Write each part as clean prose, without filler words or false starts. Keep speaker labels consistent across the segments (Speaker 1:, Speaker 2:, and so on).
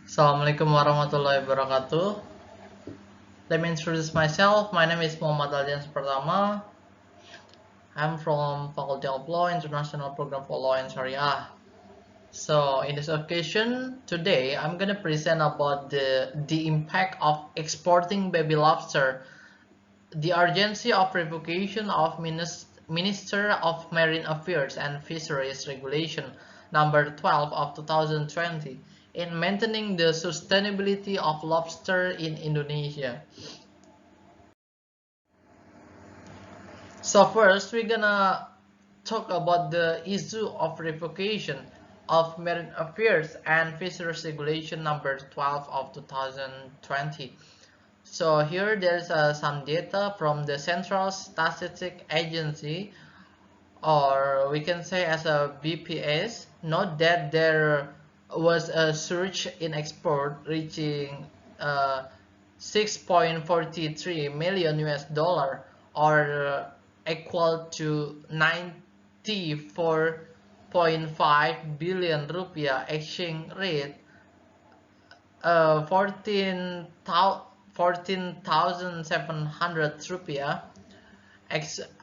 Speaker 1: Assalamualaikum warahmatullahi wabarakatuh. Let me introduce myself. My name is Muhammad Aldians Pertama. I'm from Faculty of Law, International Program for Law and Sharia. So in this occasion, today I'm gonna present about the impact of exporting baby lobster, the urgency of revocation of Minister of Marine Affairs and Fisheries Regulation number 12 of 2020 in maintaining the sustainability of lobster in Indonesia. So first we're gonna talk about the issue of revocation of Marine Affairs and Fisheries Regulation number 12 of 2020. So here there's some data from the Central Statistic Agency, or we can say as a BPS. Note that there was a surge in export reaching 6.43 million US dollar, or equal to 94.5 billion rupiah, exchange rate 14,700 rupiah.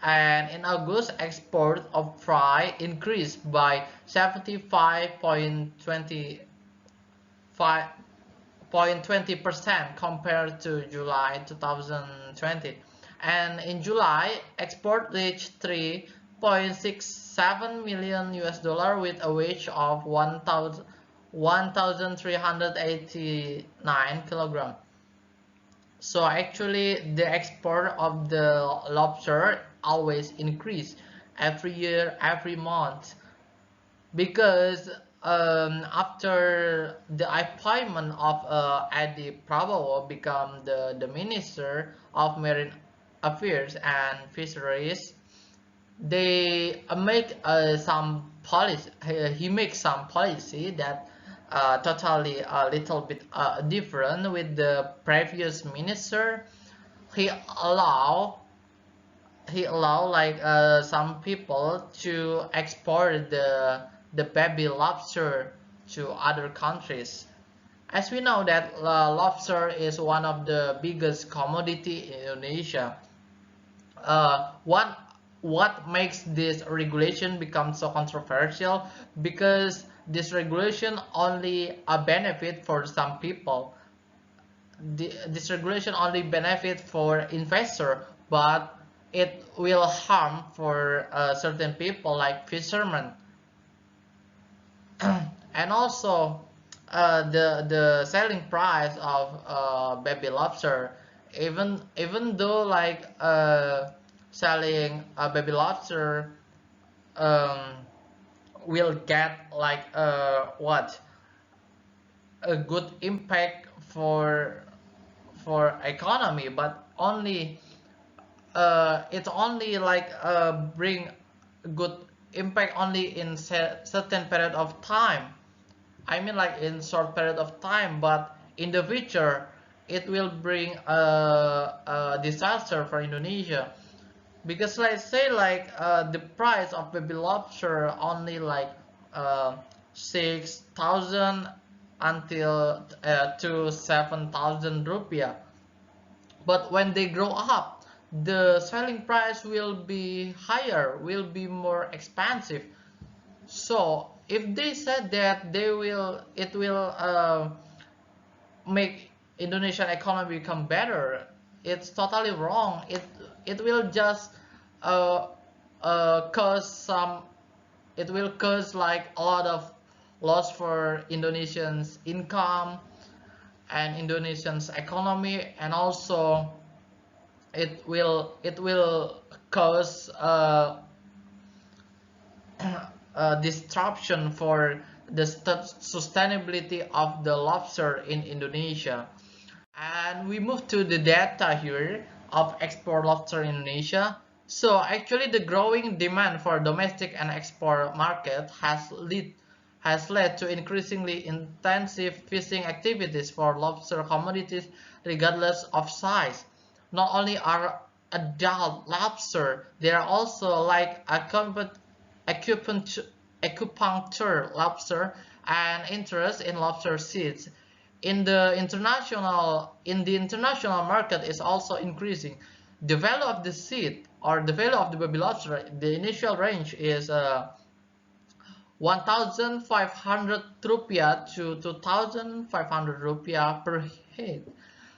Speaker 1: And in August, export of fry increased by 75.20% compared to July 2020. And in July, export reached 3.67 million US dollar with a weight of 1,389 kilogram. So actually the export of the lobster always increase every year, every month, because after the appointment of Adi Prabowo become the Minister of Marine Affairs and Fisheries, they make some policy. He makes some policy that totally a little bit different with the previous minister. He allow he allow like some people to export the baby lobster to other countries. As we know that lobster is one of the biggest commodity in Indonesia. What makes this regulation become so controversial? Because this regulation only a benefit for some people. This regulation only benefit for investor, but it will harm for certain people like fishermen. And also the selling price of baby lobster, even though like selling a baby lobster um, will get like what a good impact for economy, but only it's only like bring good impact only in certain period of time. I mean like in short period of time, but in the future it will bring a disaster for Indonesia. Because let's say like the price of baby lobster only like 6,000 until to 7,000 rupiah, but when they grow up the selling price will be higher, will be more expensive. So if they said that it will make Indonesian economy become better, it's totally wrong. It will just uh, cause some, it will cause like a lot of loss for Indonesians income and Indonesians economy, and also it will cause disruption for the sustainability of the lobster in Indonesia. And we move to the data here of export lobster in Indonesia. So actually the growing demand for domestic and export market has led to increasingly intensive fishing activities for lobster commodities regardless of size. Not only are adult lobster, there are also like acupuncture lobster and interest in lobster seeds in the international market is also increasing. The value of the seed or the value of the baby lobster, the initial range is 1,500 rupiah to 2,500 rupiah per head.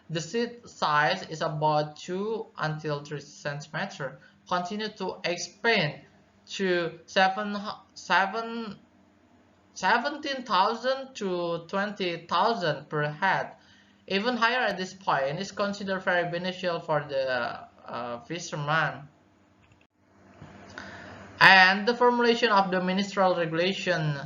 Speaker 1: The seed size is about 2 until 3 centimeters. Continue to expand to 17,000 to 20,000 per head. Even higher at this point is considered very beneficial for the fisherman. And the formulation of the ministerial regulation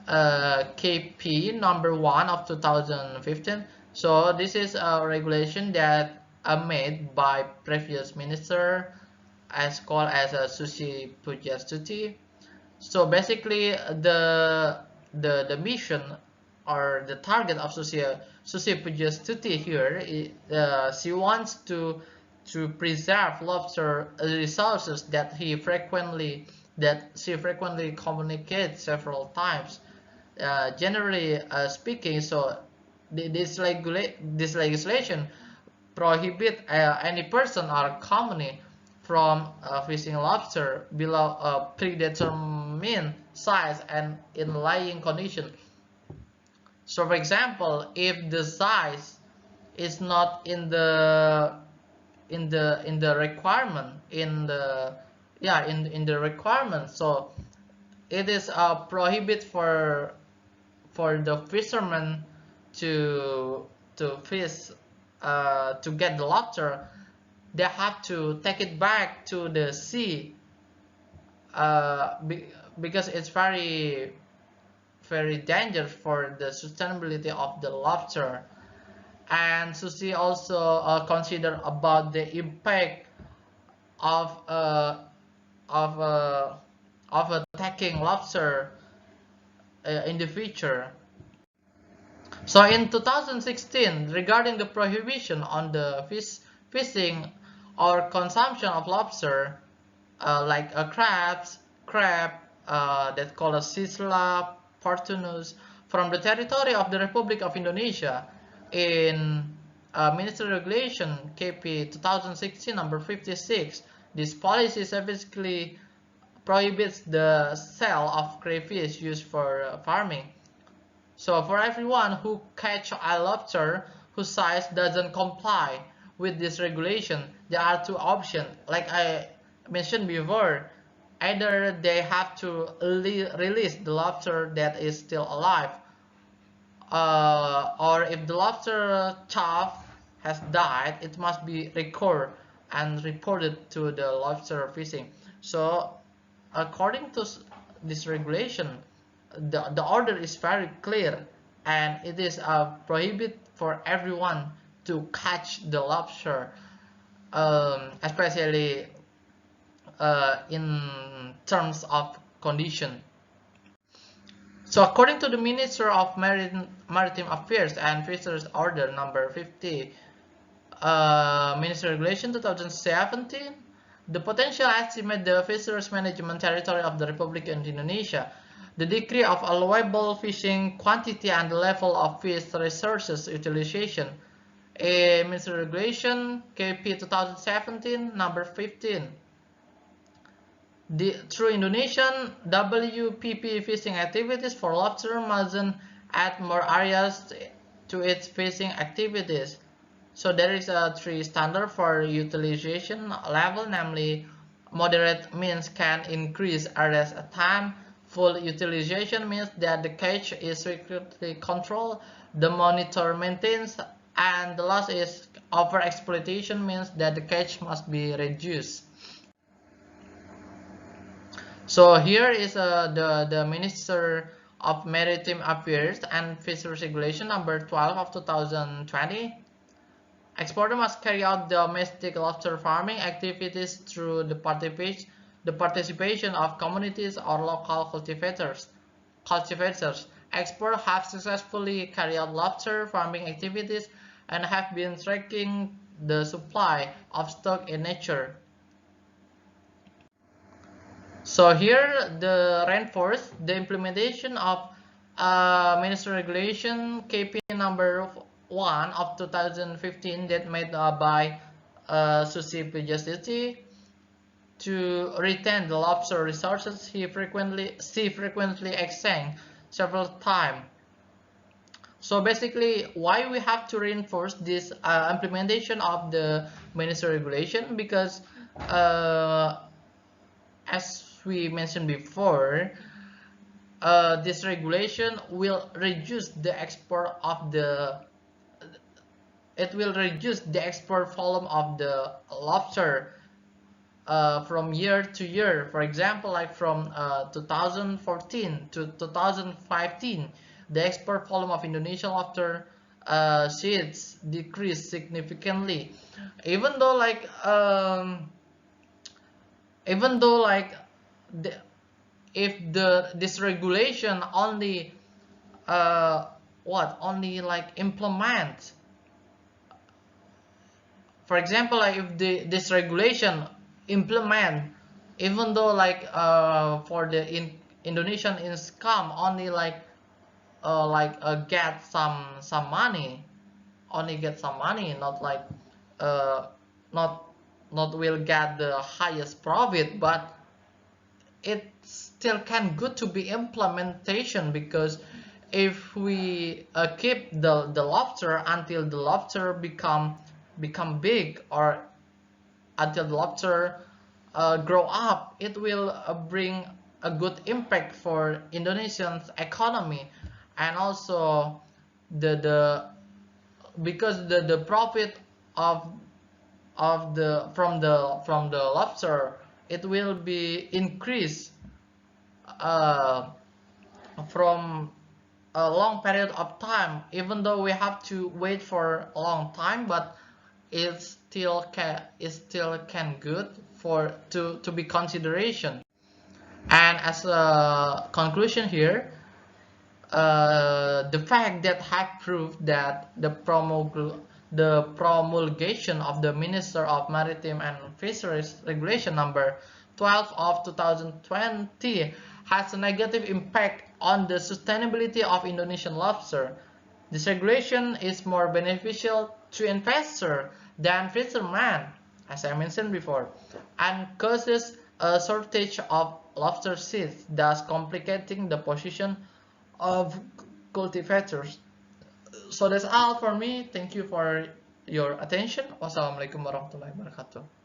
Speaker 1: KP number 1 of 2015. So this is a regulation that made by previous minister as called as a Susi Pujastuti. So basically the mission or the target of Susi Pujastuti here, she wants to preserve lobster resources that she frequently communicates several times. Generally speaking, so this legislation prohibit any person or company from fishing lobster below a predetermined size and in lying condition. So for example, if the size is not in the requirement in the requirement, so it is a prohibit for the fishermen to fish to get the lobster. They have to take it back to the sea because it's very dangerous for the sustainability of the lobster. And Susi also consider about the impact of uh, of uh, of attacking lobster in the future. So in 2016, regarding the prohibition on the fishing or consumption of lobster, like crab that called a Sisla portunus from the territory of the Republic of Indonesia, in Ministry Regulation KP 2016 number 56, this policy basically prohibits the sale of crayfish used for farming. So for everyone who catch a lobster whose size doesn't comply with this regulation, there are two options. Like I mentioned before, either they have to release the lobster that is still alive, or if the lobster calf has died, it must be recorded and reported to the lobster fishing. So according to this regulation, the order is very clear, and it is a prohibit for everyone to catch the lobster, especially in terms of condition. So according to the Minister of Maritime Affairs and Fisheries Order number 50, Minister Regulation 2017, the potential estimate the fisheries management territory of the Republic of Indonesia, the degree of allowable fishing quantity and the level of fish resources utilization, Minister Regulation KP 2017 number 15. Through Indonesian WPP fishing activities for lobster mustn't add more areas to its fishing activities. So there is a three standard for utilization level, namely moderate means can increase areas at time, full utilization means that the catch is strictly controlled, the monitor maintains, and the last is overexploitation means that the catch must be reduced. So here is the Minister of Maritime Affairs and Fisheries Regulation number 12 of 2020. Exporter must carry out domestic lobster farming activities through the participation of communities or local cultivators. Exporters have successfully carried out lobster farming activities and have been tracking the supply of stock in nature. So here the reinforce the implementation of Ministry Regulation KP number 1 of 2015 that made by Susi Pujastiti to retain the lobster resources she frequently exchanged several times. So basically, why we have to reinforce this implementation of the ministry regulation? Because as we mentioned before, this regulation will reduce the export of the it will reduce the export volume of the lobster from year to year. For example, like from 2014 to 2015, the export volume of Indonesian lobster seeds decreased significantly. Even though like even though like the, if this regulation only only like implement, for example, like if this regulation implement, even though like for the Indonesian income only get some money, only get some money, not like uh, not not will get the highest profit, but it still can good to be implementation. Because if we keep the lobster until the lobster become big, or until the lobster grow up, it will bring a good impact for Indonesian's economy. And also the because the profit of the from the lobster, it will be increased uh, from a long period of time. Even though we have to wait for a long time, but it still can good for to be consideration. And as a conclusion here, the fact that have proved that the promulgation of the Minister of Maritime and Fisheries Regulation number 12 of 2020 has a negative impact on the sustainability of Indonesian lobster. This regulation is more beneficial to investors than fishermen, as I mentioned before, and causes a shortage of lobster seeds, thus complicating the position of cultivators. So that's all for me. Thank you for your attention. Wassalamualaikum warahmatullahi wabarakatuh.